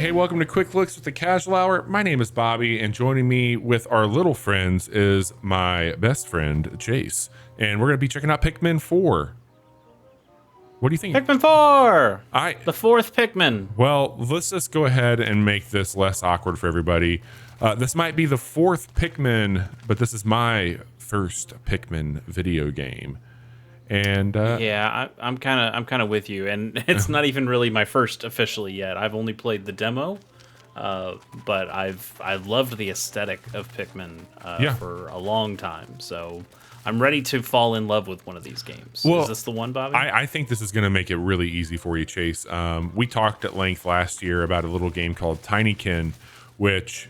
Hey, welcome to Quick Looks with the Casual Hour. My name is Bobby, and joining me with our little friends is my best friend, Chase. And we're going to be checking out Pikmin 4. What do you think? Pikmin 4! The fourth Pikmin. Well, let's just go ahead and make this less awkward for everybody. This might be the fourth Pikmin, but this is my first Pikmin video game. And yeah, I'm kind of with you, and it's not even really my first officially yet. I've only played the demo, but I've loved the aesthetic of Pikmin for a long time. So I'm ready to fall in love with one of these games. Well, is this the one, Bobby? I think this is going to make it really easy for you, Chase. We talked at length last year about a little game called Tinykin, which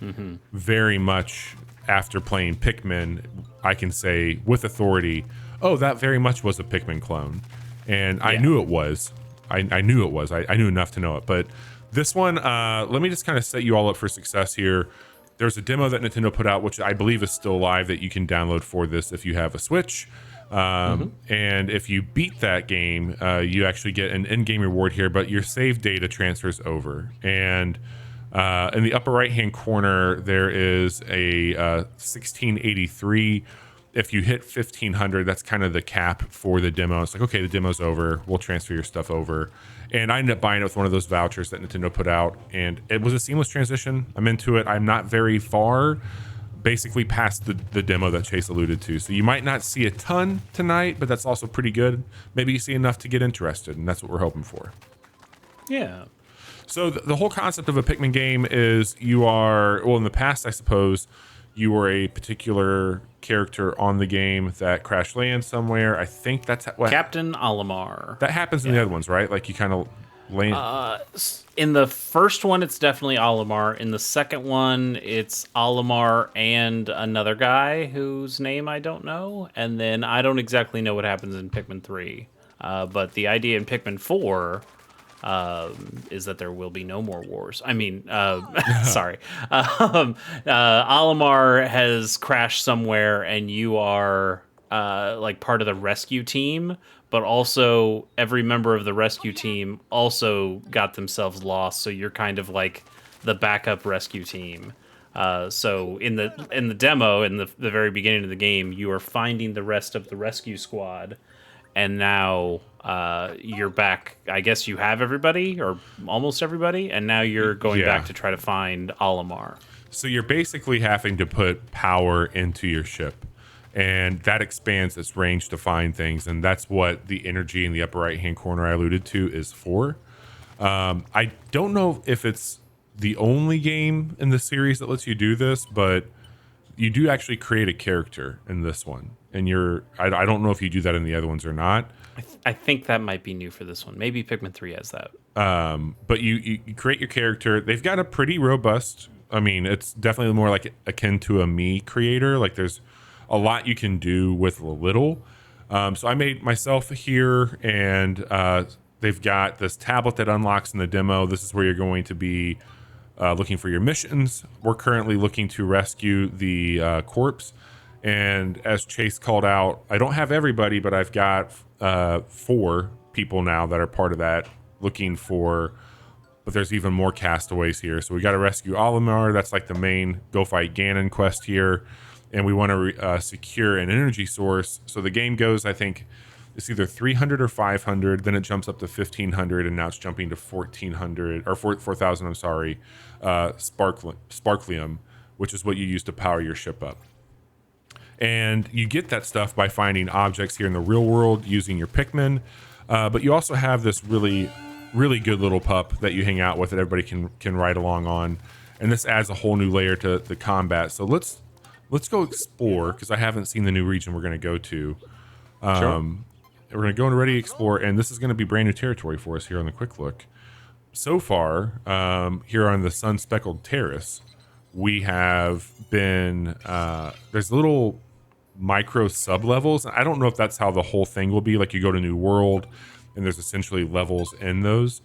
very much after playing Pikmin, I can say with authority, oh, that very much was a Pikmin clone. And I knew it was. I knew it was. I knew enough to know it. But this one, let me just kind of set you all up for success here. There's a demo that Nintendo put out, which I believe is still live, that you can download for this if you have a Switch. And if you beat that game, you actually get an in-game reward here, but your save data transfers over. And in the upper right-hand corner, there is a 1683. If you hit 1500, that's kind of the cap for the demo. It's like, okay, the demo's over. We'll transfer your stuff over. And I ended up buying it with one of those vouchers that Nintendo put out. And it was a seamless transition. I'm into it. I'm not very far, basically past the demo that Chase alluded to. So you might not see a ton tonight, but that's also pretty good. Maybe you see enough to get interested, and that's what we're hoping for. Yeah. So the whole concept of a Pikmin game is you are, well, in the past, I suppose, you were a particular character on the game that crash lands somewhere. I think that's what Captain Olimar. That happens in the other ones, right? Like you kind of land. In the first one, it's definitely Olimar. In the second one, it's Olimar and another guy whose name I don't know. And then I don't exactly know what happens in Pikmin 3. But the idea in Pikmin 4 is that there will be no more wars. I mean, sorry. Olimar has crashed somewhere, and you are like part of the rescue team, but also every member of the rescue team also got themselves lost, so you're kind of like the backup rescue team. So in the demo, in the very beginning of the game, you are finding the rest of the rescue squad, and now you're back. I guess you have everybody, or almost everybody, and now you're going back to try to find Olimar. So you're basically having to put power into your ship, and that expands its range to find things, and that's what the energy in the upper right-hand corner I alluded to is for. I don't know if it's the only game in the series that lets you do this, but you do actually create a character in this one. And I don't know if you do that in the other ones or not. I think that might be new for this one. Maybe Pikmin 3 has that. But you create your character. They've got a pretty robust, I mean, it's definitely more like akin to a me creator. Like there's a lot you can do with a little. So I made myself here, and they've got this tablet that unlocks in the demo. This is where you're going to be looking for your missions. We're currently looking to rescue the corpse. And as Chase called out, I don't have everybody, but I've got 4 people now that are part of that looking for, but there's even more castaways here. So we got to rescue Olimar. That's like the main go fight Ganon quest here. And we want to secure an energy source. So the game goes, I think it's either 300 or 500, then it jumps up to 1500, and now it's jumping to 1400 or 4000. I'm sorry, sparklium, which is what you use to power your ship up. And you get that stuff by finding objects here in the real world using your Pikmin. But you also have this really, really good little pup that you hang out with that everybody can ride along on. And this adds a whole new layer to the combat. So let's go explore, because I haven't seen the new region we're going to go to. Sure. We're going to go and Ready Explore, and this is going to be brand new territory for us here on the Quick Look. So far, here on the Sun-Speckled Terrace, we have been, there's little micro sub-levels. I don't know if that's how the whole thing will be. Like you go to New World, and there's essentially levels in those.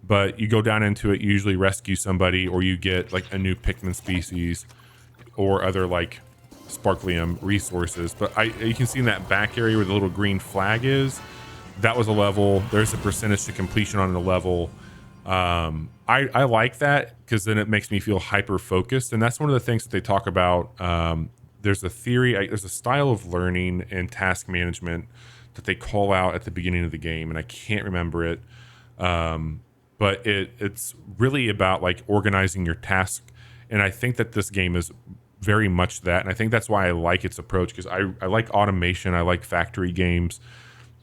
But you go down into it, you usually rescue somebody, or you get like a new Pikmin species, or other like sparklium resources. But you can see in that back area where the little green flag is, that was a level. There's a percentage to completion on the level. I like that because then it makes me feel hyper focused, and that's one of the things that they talk about. There's a theory, there's a style of learning and task management that they call out at the beginning of the game, and I can't remember it. But it's really about like organizing your task, and I think that this game is very much that, and I think that's why I like its approach, because I like automation, I like factory games,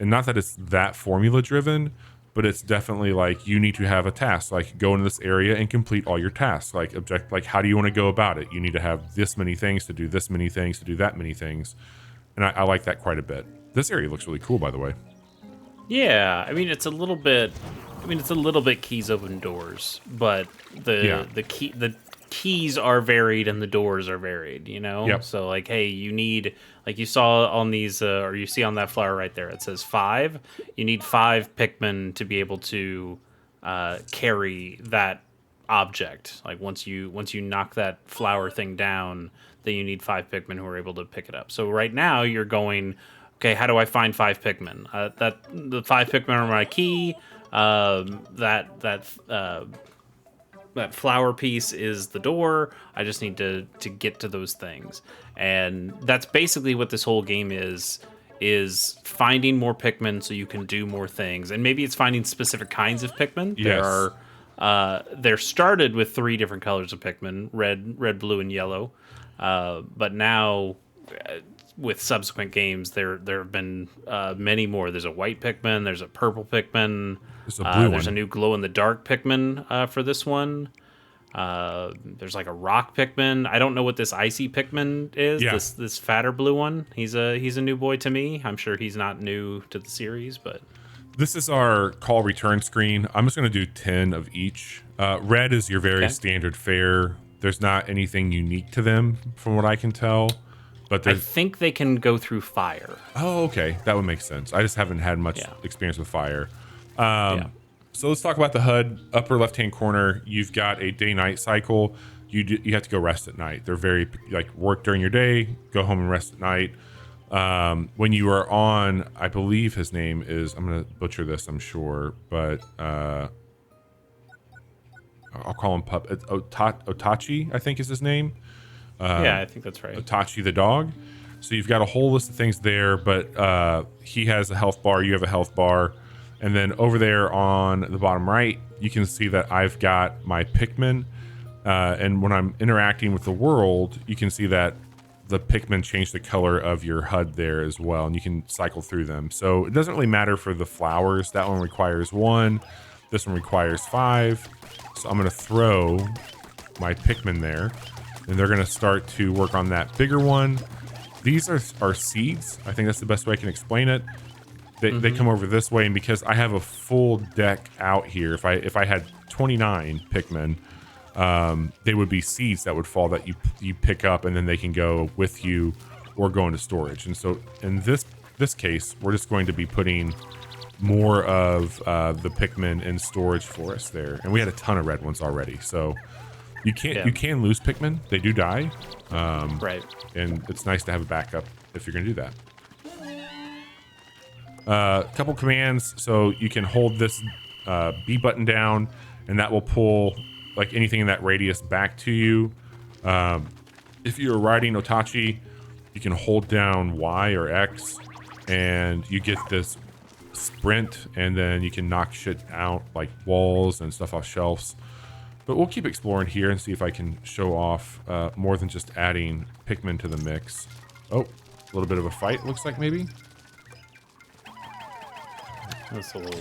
and not that it's that formula driven, but it's definitely like you need to have a task, like go into this area and complete all your tasks, like object, like how do you want to go about it? You need to have this many things to do this many things to do that many things, and I like that quite a bit. This area looks really cool, by the way. Yeah, I mean it's a little bit. I mean it's a little bit keys open doors, but the keys are varied and the doors are varied. You know, Yep. so like, hey, you need, like you saw on these, or you see on that flower right there, it says 5. You need 5 Pikmin to be able to carry that object. Like once you knock that flower thing down, then you need 5 Pikmin who are able to pick it up. So right now you're going, okay, how do I find 5 Pikmin? That the 5 Pikmin are my key. That flower piece is the door. I just need to get to those things, and that's basically what this whole game is finding more Pikmin so you can do more things. And maybe it's finding specific kinds of Pikmin. Yes. They're started with 3 different colors of Pikmin: red, blue, and yellow. But now, with subsequent games, there have been many more. There's a white Pikmin. There's a purple Pikmin. There's a blue There's one. a new glow in the dark Pikmin for this one. There's like a rock Pikmin. I don't know what this icy Pikmin is. Yeah. This fatter blue one. He's a new boy to me. I'm sure he's not new to the series, but This is our call return screen. I'm just going to do 10 of each. Red is your very standard fare. There's not anything unique to them from what I can tell. But I think they can go through fire. Oh, okay. That would make sense. I just haven't had much experience with fire. So let's talk about the HUD. Upper left-hand corner, you've got a day-night cycle. You have to go rest at night. They're very, like, work during your day, go home and rest at night. When you are on, I believe his name is, I'm going to butcher this, I'm sure, but I'll call him Pup. Otachi, I think is his name. Yeah, I think that's right. Otachi the dog. So you've got a whole list of things there, but he has a health bar, you have a health bar. And then over there on the bottom right, you can see that I've got my Pikmin. And when I'm interacting with the world, you can see that the Pikmin change the color of your HUD there as well, and you can cycle through them. So it doesn't really matter for the flowers. That one requires 1. This one requires 5. So I'm going to throw my Pikmin there, and they're going to start to work on that bigger one. These are seeds. I think that's the best way I can explain it. They come over this way, and because I have a full deck out here, if I had 29 Pikmin, they would be seeds that would fall that you pick up, and then they can go with you or go into storage. And so in this case, we're just going to be putting more of the Pikmin in storage for us there. And we had a ton of red ones already, so you can lose Pikmin. They do die. Right. And it's nice to have a backup if you're going to do that. A couple commands. So you can hold this B button down, and that will pull like anything in that radius back to you. If you're riding Otachi, you can hold down Y or X, and you get this sprint, and then you can knock shit out like walls and stuff off shelves. But we'll keep exploring here and see if I can show off more than just adding Pikmin to the mix. Oh, a little bit of a fight, looks like maybe. That's a little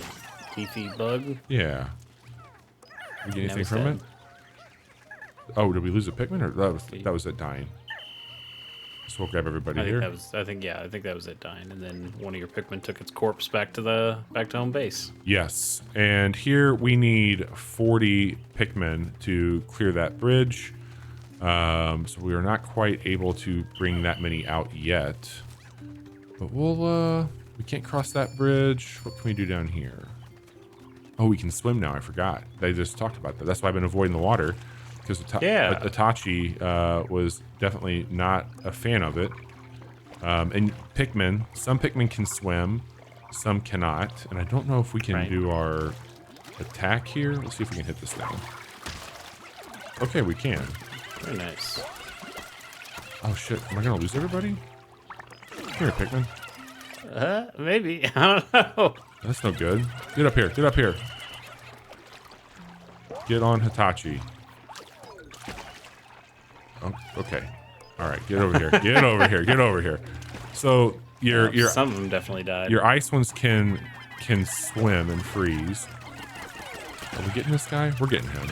beefy bug. Yeah. We get anything from dead. it? Oh, did we lose a Pikmin, or that was it dying? So we'll grab everybody here. I think that was it dying, and then one of your Pikmin took its corpse back to home base. Yes, and here we need 40 Pikmin to clear that bridge. So we are not quite able to bring that many out yet. But we can't cross that bridge. What can we do down here? Oh, we can swim now. I forgot. They just talked about that. That's why I've been avoiding the water, because Itachi was definitely not a fan of it. And Pikmin, some Pikmin can swim, some cannot. And I don't know if we can do our attack here. Let's see if we can hit this thing. Okay, we can. Very nice. Oh shit! Am I gonna lose everybody? Here, Pikmin. Maybe. I don't know. That's no good. Get up here. Get up here. Get on Hitachi. Oh, okay. All right. Get over here. Get over here. Get over here. So your Some of them definitely died. your ice ones can swim and freeze. Are we getting this guy? We're getting him.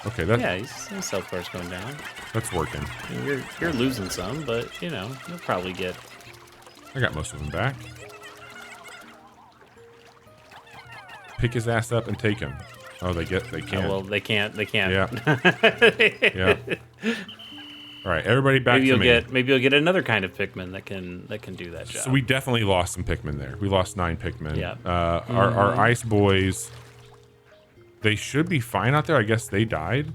Okay. Yeah, his health bar's going down. That's working. I mean, you're losing some, but you know you'll probably get. I got most of them back. Pick his ass up and take him. Oh, they can't. Oh, well, they can't. Yeah. Yeah. All right, everybody back to me. Maybe you'll get another kind of Pikmin that can do that job. So we definitely lost some Pikmin there. We lost 9 Pikmin. Yeah. Our ice boys, they should be fine out there. I guess they died,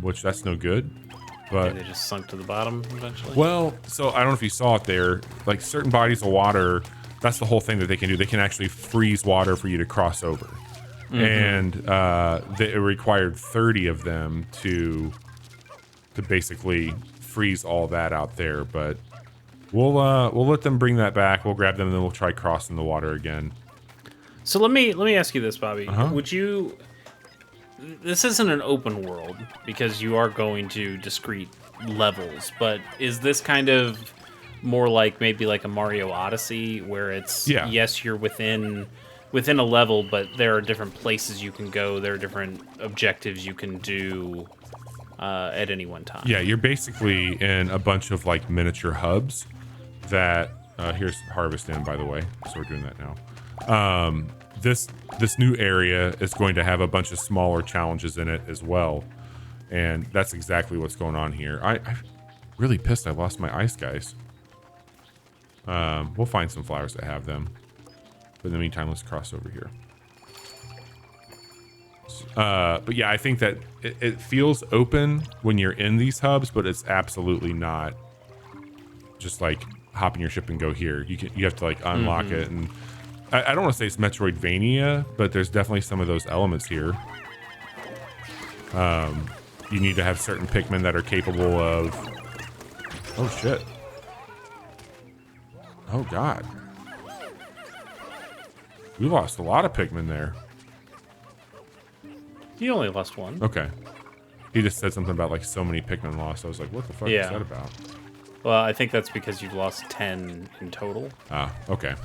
which that's no good. But they just sunk to the bottom eventually. well, so I don't know if you saw it there. Like certain bodies of water, that's the whole thing that they can do. They can actually freeze water for you to cross over. And it required 30 of them to basically freeze all that out there. But we'll let them bring that back. We'll grab them and then we'll try crossing the water again. So let me ask you this, Bobby. Uh-huh. Would you? This isn't an open world because you are going to discrete levels, but is this kind of more like maybe like a Mario Odyssey where it's yes, you're within a level, but there are different places you can go. There are different objectives you can do at any one time. Yeah, you're basically in a bunch of like miniature hubs that here's Harvest In, by the way. So we're doing that now. This new area is going to have a bunch of smaller challenges in it as well. And that's exactly what's going on here. I'm really pissed I lost my ice guys. We'll find some flowers that have them. But in the meantime, let's cross over here. But yeah, I think that it feels open when you're in these hubs, but it's absolutely not just like hop in your ship and go here. You have to like unlock it, and I don't want to say it's Metroidvania, but there's definitely some of those elements here. You need to have certain Pikmin that are capable of. Oh shit! Oh god! We lost a lot of Pikmin there. You only lost one. Okay. He just said something about like so many Pikmin lost. I was like, what the fuck is that about? Well, I think that's because you've lost 10 in total. Ah, okay.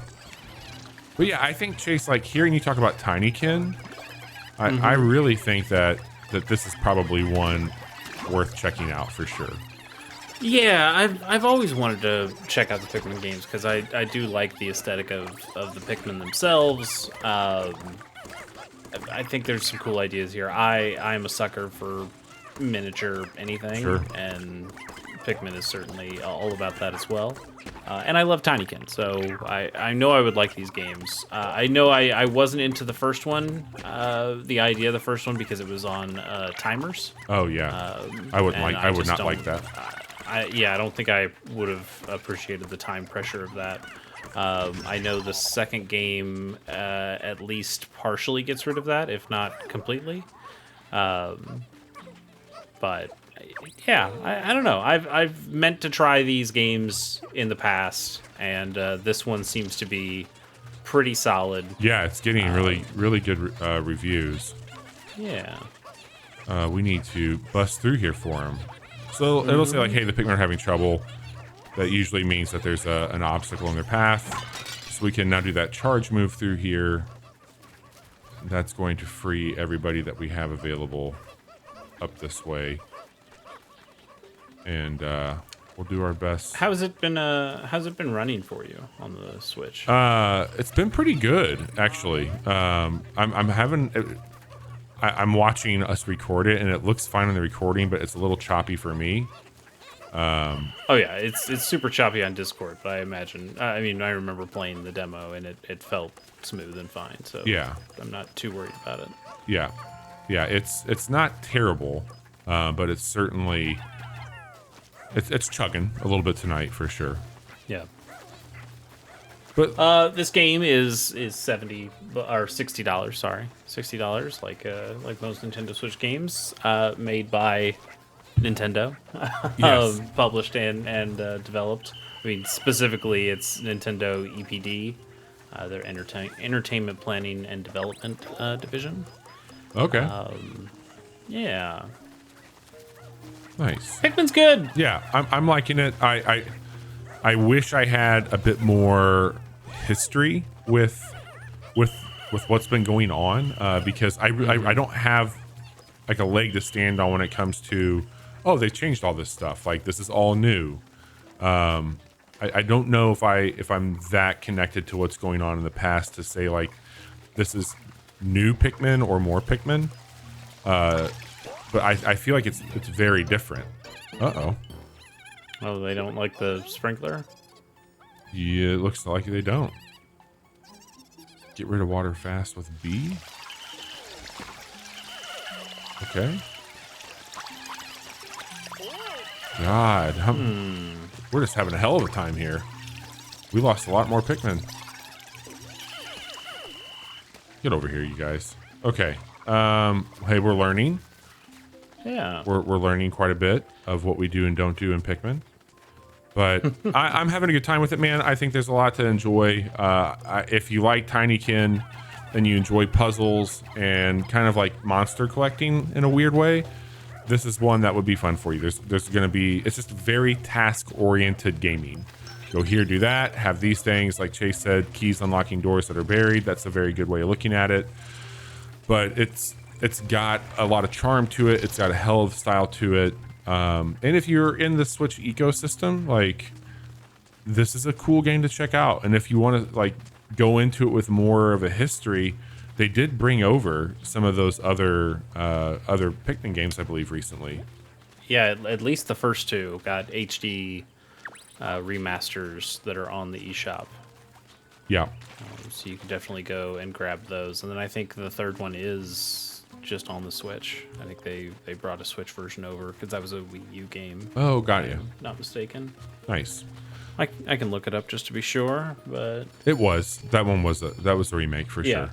But yeah, I think, Chase, like hearing you talk about Tinykin, I really think that this is probably one worth checking out for sure. Yeah, I've always wanted to check out the Pikmin games because I do like the aesthetic of the Pikmin themselves. I think there's some cool ideas here. I'm a sucker for miniature anything, and Pikmin is certainly all about that as well. And I love Tinykin, so I know I would like these games. I know I wasn't into the first one, the idea of the first one, because it was on timers. Oh yeah, I would not like that. I don't think I would have appreciated the time pressure of that. I know the second game at least partially gets rid of that, if not completely. But yeah, I don't know. I've meant to try these games in the past, and this one seems to be pretty solid. Yeah, it's getting really good reviews. Yeah. We need to bust through here for them. So it'll say like, hey, the Pikmin are having trouble. That usually means that there's an obstacle in their path. So we can now do that charge move through here. That's going to free everybody that we have available up this way. And we'll do our best. How's it been running for you on the Switch? It's been pretty good, actually. I'm watching us record it, and it looks fine on the recording, but it's a little choppy for me. Oh yeah, it's super choppy on Discord, but I imagine. I mean, I remember playing the demo, and it felt smooth and fine. So yeah, I'm not too worried about it. Yeah, it's not terrible, but it's certainly it's chugging a little bit tonight for sure. Yeah. But This game is $70 or $60. Sorry, $60. Like most Nintendo Switch games, made by Nintendo, yes, published and developed. I mean, specifically, it's Nintendo EPD, their entertainment planning and development division. okay, Yeah, nice. Pikmin's good. Yeah, I'm liking it. I wish I had a bit more history with what's been going on, because I don't have like a leg to stand on when it comes to, oh, they changed all this stuff, like this is all new. I don't know if I'm that connected to what's going on in the past to say like this is new Pikmin or more Pikmin. But I feel like it's very different. Uh-oh. Oh, they don't like the sprinkler? Yeah, it looks like they don't. Get rid of water fast with B. Okay. God, we're just having a hell of a time here. We lost a lot more Pikmin. Get over here, you guys. Okay. Hey, we're learning. Yeah. We're learning quite a bit of what we do and don't do in Pikmin. But I'm having a good time with it, man. I think there's a lot to enjoy. If you like Tinykin, then you enjoy puzzles and kind of like monster collecting in a weird way, this is one that would be fun for you. There's going to be, it's just very task-oriented gaming. Go here, do that, have these things, like Chase said, keys unlocking doors that are buried. That's a very good way of looking at it. But it's got a lot of charm to it. It's got a hell of a style to it. And if you're in the Switch ecosystem, like, this is a cool game to check out. And if you want to like go into it with more of a history, they did bring over some of those other Pikmin games, I believe, recently. Yeah, at least the first two got HD remasters that are on the eShop. Yeah. So you can definitely go and grab those. And then I think the third one is just on the Switch. I think they brought a Switch version over because that was a Wii U game. Oh, got you. Not mistaken. Nice. I can look it up just to be sure, but It was. That one was that was the remake for yeah. sure.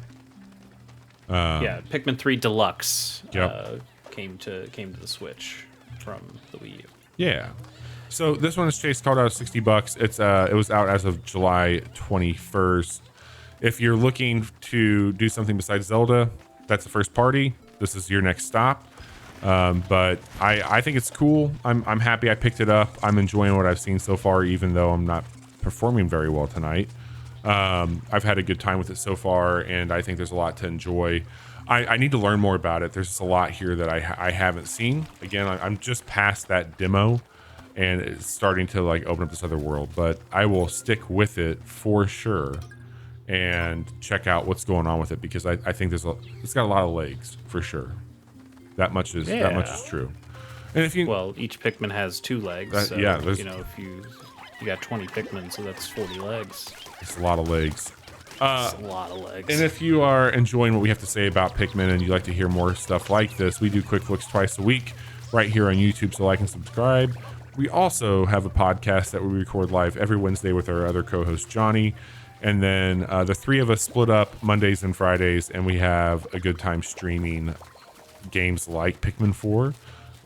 Yeah, Pikmin 3 Deluxe Yep. came to the Switch from the Wii U. Yeah. So this one is Chase called out $60. It was out as of July 21st. If you're looking to do something besides Zelda, that's the first party. This is your next stop. But I think it's cool. I'm happy I picked it up. I'm enjoying what I've seen so far, even though I'm not performing very well tonight. I've had a good time with it so far, and I think there's a lot to enjoy. I need to learn more about it. There's just a lot here that I haven't seen. Again, I'm just past that demo, and it's starting to like open up this other world. But I will stick with it for sure and check out what's going on with it, because I think it's got a lot of legs for sure. That much is true. And if you each Pikmin has 2 legs. So, yeah, if you got 20 Pikmin, so that's 40 legs. it's a lot of legs. It's a lot of legs. And if you are enjoying what we have to say about Pikmin and you'd like to hear more stuff like this, we do quick looks twice a week right here on YouTube, so like and subscribe. We also have a podcast that we record live every Wednesday with our other co-host Johnny, and then the three of us split up Mondays and Fridays, and we have a good time streaming games like Pikmin 4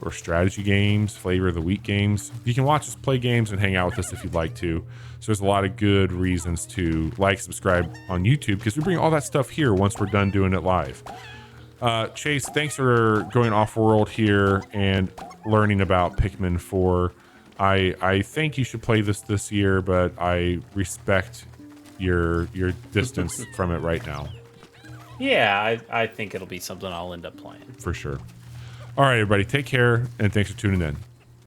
or strategy games, flavor of the week games. You can watch us play games and hang out with us if you'd like to. So there's a lot of good reasons to like, subscribe on YouTube, because we bring all that stuff here once we're done doing it live. Chase, thanks for going off-world here and learning about Pikmin 4. I think you should play this year, but I respect your distance from it right now. Yeah, I think it'll be something I'll end up playing. For sure. All right, everybody, take care, and thanks for tuning in.